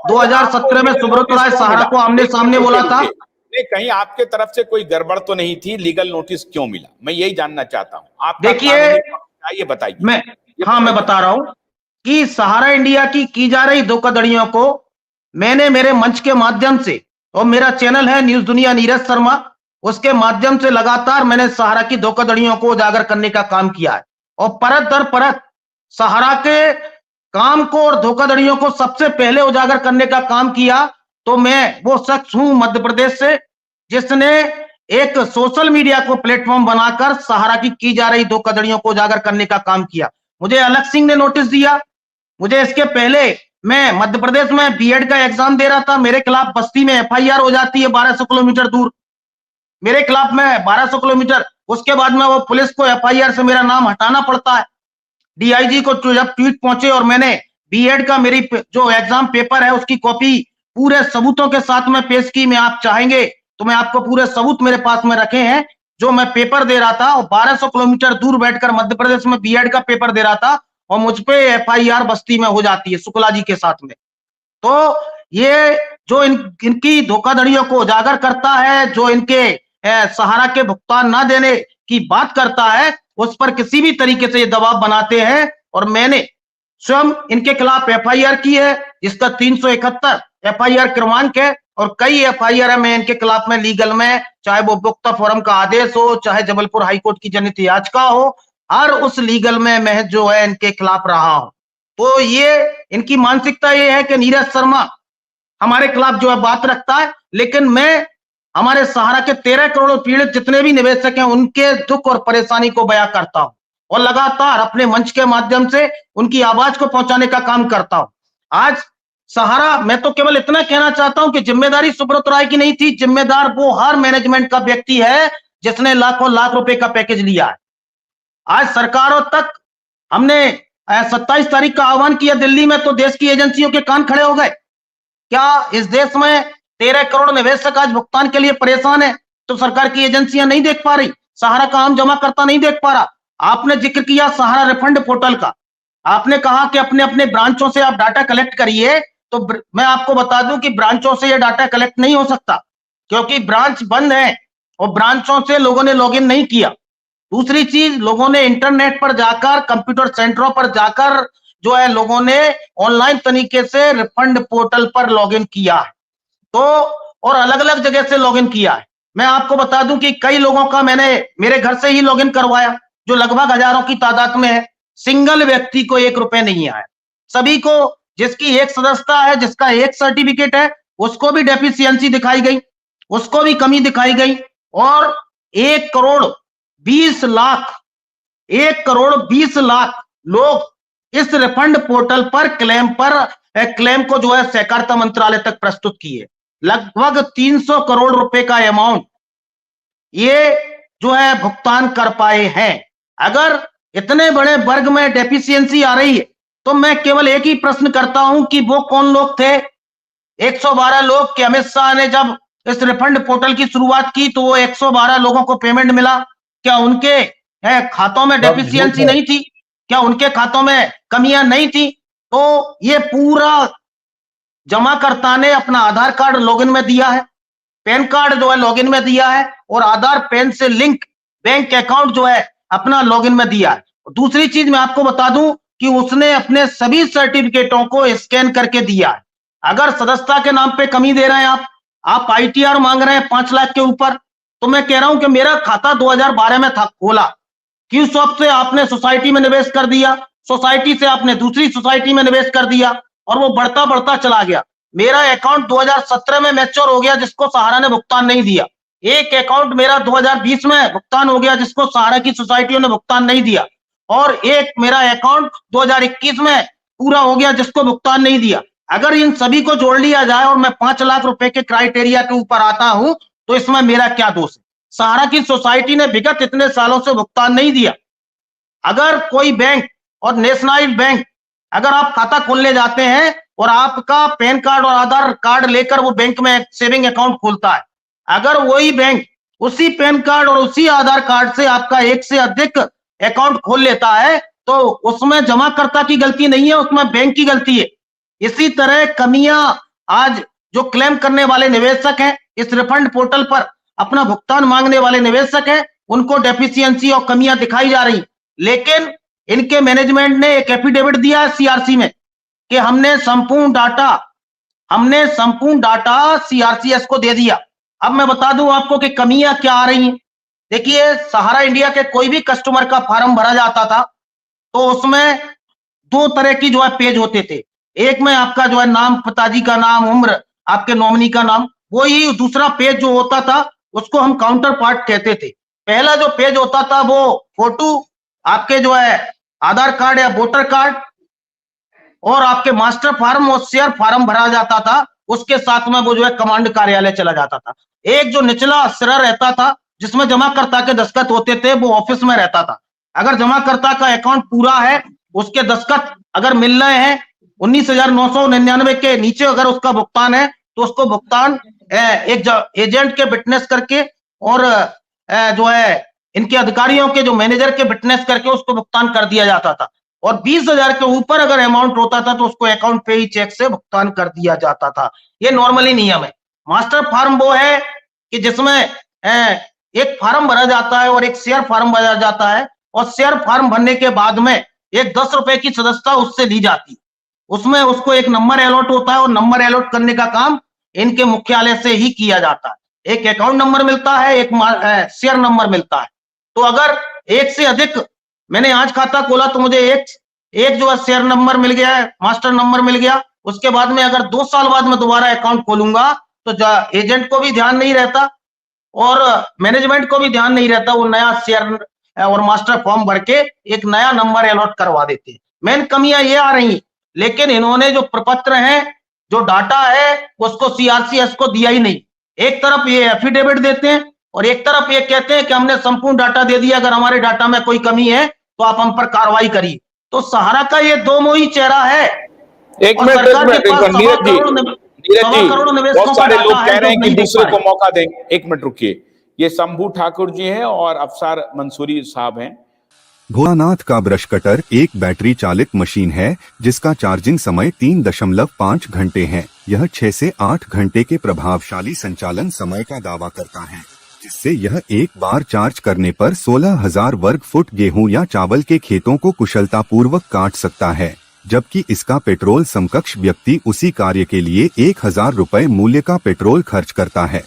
2017 में legal Subrat notice राय क्यों सहारा मिला? को आमने सामने बोला था। नहीं, कहीं आपके तरफ से कोई गड़बड़ तो नहीं थी? लीगल नोटिस क्यों मिला, मैं यही जानना चाहता हूं। आपका देखिए, कानूनी पक्ष क्या है, ये बताइए। मैं ये हाँ मैं बताइए। बता रहा हूं कि सहारा इंडिया की जा रही धोखाधड़ियों को मैंने मेरे मंच के माध्यम से, और मेरा चैनल है न्यूज दुनिया नीरज शर्मा, उसके माध्यम से लगातार मैंने सहारा की धोखाधड़ियों को उजागर करने का काम किया है। और परत दर परत सहारा के काम को और धोखाधड़ियों को सबसे पहले उजागर करने का काम किया तो मैं वो शख्स हूं मध्य प्रदेश से जिसने एक सोशल मीडिया को प्लेटफॉर्म बनाकर सहारा की जा रही धोखाधड़ियों को उजागर करने का काम किया। मुझे अलग सिंह ने नोटिस दिया। मुझे इसके पहले मैं मध्य प्रदेश में बीएड का एग्जाम दे रहा था, मेरे खिलाफ बस्ती में एफआईआर हो जाती है 1200 किलोमीटर दूर, मेरे खिलाफ में 1200 किलोमीटर, उसके बाद में वो पुलिस को एफआईआर से मेरा नाम हटाना पड़ता है। डीआईजी को जब ट्वीट पहुंचे और मैंने बीएड का मेरी जो एग्जाम पेपर है उसकी कॉपी पूरे सबूतों के साथ में पेश की, मैं आप चाहेंगे तो मैं आपको पूरे सबूत मेरे पास में रखे हैं जो मैं पेपर दे रहा था और 1200 किलोमीटर दूर बैठकर मध्य प्रदेश में बीएड का पेपर दे रहा था और मुझ पे एफआईआर बस्ती में हो जाती है शुक्ला जी के साथ में। तो ये जो इनकी धोखाधड़ियों को उजागर करता है, जो इनके सहारा के भुगतान ना देने की बात करता है, उस पर किसी भी तरीके से ये दबाव बनाते हैं। और मैंने स्वयं इनके खिलाफ एफआईआर की है जिसका 371 एफआईआर क्रमांक है और कई एफआईआर में इनके खिलाफ में लीगल में, चाहे वो उपभोक्ता फोरम का आदेश हो, चाहे जबलपुर हाईकोर्ट की जनहित याचिका हो, हर उस लीगल में मैं जो है इनके खिलाफ रहा हूं। तो ये इनकी मानसिकता ये है कि नीरज शर्मा हमारे खिलाफ जो है बात रखता है, लेकिन मैं हमारे सहारा के 13 करोड़ पीड़ित जितने भी निवेशक हैं उनके दुख और परेशानी को बयां करता हूं और लगातार अपने मंच के माध्यम से उनकी आवाज को पहुंचाने का काम करता हूं। आज सहारा, मैं तो केवल इतना कहना चाहता हूं कि जिम्मेदारी सुब्रत राय की नहीं थी, जिम्मेदार वो हर मैनेजमेंट का व्यक्ति है जिसने लाखों लाख रुपए का पैकेज लिया है। आज सरकारों तक हमने 27 तारीख का आह्वान किया दिल्ली में तो देश की एजेंसियों के कान खड़े हो गए। क्या इस देश में 13 करोड़ निवेशक आज भुगतान के लिए परेशान है तो सरकार की एजेंसियां नहीं देख पा रही, सहारा का आम जमा करता नहीं देख पा रहा? आपने जिक्र किया सहारा रिफंड पोर्टल का, आपने कहा कि अपने अपने ब्रांचों से आप डाटा कलेक्ट करिए, तो मैं आपको बता दूं कि ब्रांचों से यह डाटा कलेक्ट नहीं हो सकता क्योंकि ब्रांच बंद है और ब्रांचों से लोगों ने लॉगिन नहीं किया। दूसरी चीज, लोगों ने इंटरनेट पर जाकर, कंप्यूटर सेंटरों पर जाकर जो है लोगों ने ऑनलाइन तरीके से रिफंड पोर्टल पर लॉगिन किया है, तो और अलग अलग जगह से लॉगिन किया है। मैं आपको बता दूं कि कई लोगों का मैंने मेरे घर से ही लॉगिन करवाया जो लगभग हजारों की तादाद में है, सिंगल व्यक्ति को 1 रुपए नहीं आया। सभी को, जिसकी एक सदस्यता है, जिसका एक सर्टिफिकेट है, उसको भी डेफिशिएंसी दिखाई गई, उसको भी कमी दिखाई गई और 1 करोड़ 20 लाख 1 करोड़ 20 लाख लोग इस रिफंड पोर्टल पर क्लेम को जो है सहकारिता मंत्रालय तक प्रस्तुत किए। लगभग 300 करोड़ रुपए का अमाउंट ये जो है भुगतान कर पाए हैं। अगर इतने बड़े वर्ग में डेफिशिएंसी आ रही है तो मैं केवल एक ही प्रश्न करता हूं कि वो कौन लोग थे? 112 लोग कि अमित शाह ने जब इस रिफंड पोर्टल की शुरुआत की तो वो 112 लोगों को पेमेंट मिला? क्या उनके खातों में डेफिशिएंसी नहीं थी? क्या उनके खातों में कमियां नहीं थी? तो ये पूरा जमाकर्ता ने अपना आधार कार्ड लॉगिन में दिया है, पैन कार्ड जो है लॉगिन में दिया है और आधार पैन से लिंक बैंक अकाउंट जो है अपना लॉगिन में दिया है। दूसरी चीज मैं आपको बता दूं कि उसने अपने सभी सर्टिफिकेटों को स्कैन करके दिया है। अगर सदस्यता के नाम पे कमी दे रहे हैं आप आईटीआर मांग रहे हैं 5 लाख के ऊपर, तो मैं कह रहा हूं कि मेरा खाता 2012 में था खोला, क्यूसॉफ्ट से आपने सोसाइटी में निवेश कर दिया, सोसाइटी से आपने दूसरी सोसाइटी में निवेश कर दिया और वो बढ़ता बढ़ता चला गया। मेरा अकाउंट 2017 में मैच्योर हो गया जिसको सहारा ने भुगतान नहीं दिया। एक अकाउंट मेरा 2020 में भुगतान हो गया जिसको सहारा की सोसाइटियों ने भुगतान नहीं दिया और एक मेरा अकाउंट 2021 में पूरा हो गया जिसको भुगतान नहीं दिया। अगर इन सभी को जोड़ लिया जाए और मैं 5 लाख रुपए के क्राइटेरिया के ऊपर आता हूं तो इसमें मेरा क्या दोष है? सहारा की सोसाइटी ने विगत इतने सालों से भुगतान नहीं दिया। अगर कोई बैंक और नेशनलाइज्ड बैंक, अगर आप खाता खोलने जाते हैं और आपका पैन कार्ड और आधार कार्ड लेकर वो बैंक में सेविंग अकाउंट खोलता है, अगर वही बैंक उसी पैन कार्ड और उसी आधार कार्ड से आपका एक से अधिक अकाउंट खोल लेता है तो उसमें जमाकर्ता की गलती नहीं है, उसमें बैंक की गलती है। इसी तरह कमियां आज जो क्लेम करने वाले निवेशक हैं, इस रिफंड पोर्टल पर अपना भुगतान मांगने वाले निवेशक हैं, उनको डेफिशिएंसी और कमियां दिखाई जा रही। लेकिन इनके मैनेजमेंट ने एक एफिडेविट दिया है सीआरसी में कि हमने संपूर्ण डाटा सीआरसीएस को दे दिया। अब मैं बता दूं आपको कि कमियां क्या आ रही हैं। देखिए, सहारा इंडिया के कोई भी कस्टमर का फॉर्म भरा जाता था तो उसमें दो तरह की जो है पेज होते थे। एक में आपका जो है नाम, पिताजी का नाम, उम्र, आपके नॉमिनी का नाम, वही दूसरा पेज जो होता था उसको हम काउंटर पार्ट कहते थे। पहला जो पेज होता था वो फोटो, आपके जो है आधार कार्ड या वोटर कार्ड और आपके मास्टर फार्म और शेयर फार्म भरा जाता था। उसके साथ में वो जो है कमांड कार्यालय चला जाता था। एक जो निचला सिरा रहता था जिसमें जमाकर्ता के दस्तखत होते थे, वो ऑफिस में रहता था। अगर जमाकर्ता का अकाउंट पूरा है, उसके दस्तखत अगर मिल रहे हैं 19,999 के नीचे अगर उसका भुगतान है तो उसको भुगतान एक एजेंट के विटनेस करके और जो है इनके अधिकारियों के जो मैनेजर के विटनेस करके उसको भुगतान कर दिया जाता था। और 20,000 के ऊपर अगर अमाउंट होता था तो उसको अकाउंट पे ही चेक से भुगतान कर दिया जाता था। ये नॉर्मली नियम है। मास्टर फार्म वो है कि जिसमें एक फार्म भरा जाता है और एक शेयर फार्म भरा जाता है, और शेयर फार्म भरने के बाद में एक 10 रुपए की सदस्यता उससे ली जाती। उसमें उसको एक नंबर अलॉट होता है और नंबर अलॉट करने का काम इनके मुख्यालय से ही किया जाता है। एक अकाउंट नंबर मिलता है, एक शेयर नंबर मिलता है। तो अगर एक से अधिक मैंने आज खाता खोला तो मुझे एक जो है शेयर नंबर मिल गया है, मास्टर नंबर मिल गया। उसके बाद में अगर 2 साल बाद में दोबारा अकाउंट खोलूंगा तो एजेंट को भी ध्यान नहीं रहता और मैनेजमेंट को भी ध्यान नहीं रहता, वो नया शेयर और मास्टर फॉर्म भर के एक नया नंबर अलॉट करवा देते हैं। मेन कमियां ये आ रही, लेकिन इन्होंने जो प्रपत्र है, जो डाटा है, उसको सीआरसीएस को दिया ही नहीं। एक तरफ ये एफिडेविट देते हैं और एक तरफ ये कहते हैं कि हमने संपूर्ण डाटा दे दिया, अगर हमारे डाटा में कोई कमी है तो आप हम पर कार्रवाई करिए। तो सहारा का ये दो मुही चेहरा है। एक मिनट नीरज जी, बहुत सारे लोग कह रहे हैं कि दूसरे को मौका देंगे। एक मिनट रुकिए, ये शंभू ठाकुर जी हैं और अफसार मंसूरी साहब हैं। भोलानाथ का ब्रश कटर एक बैटरी चालित मशीन है जिसका चार्जिंग समय 3.5 घंटे है। यह 6 से 8 घंटे के प्रभावशाली संचालन समय का दावा करता है, जिससे यह एक बार चार्ज करने पर 16,000 वर्ग फुट गेहूं या चावल के खेतों को कुशलतापूर्वक काट सकता है, जबकि इसका पेट्रोल समकक्ष व्यक्ति उसी कार्य के लिए 1,000 रुपए मूल्य का पेट्रोल खर्च करता है।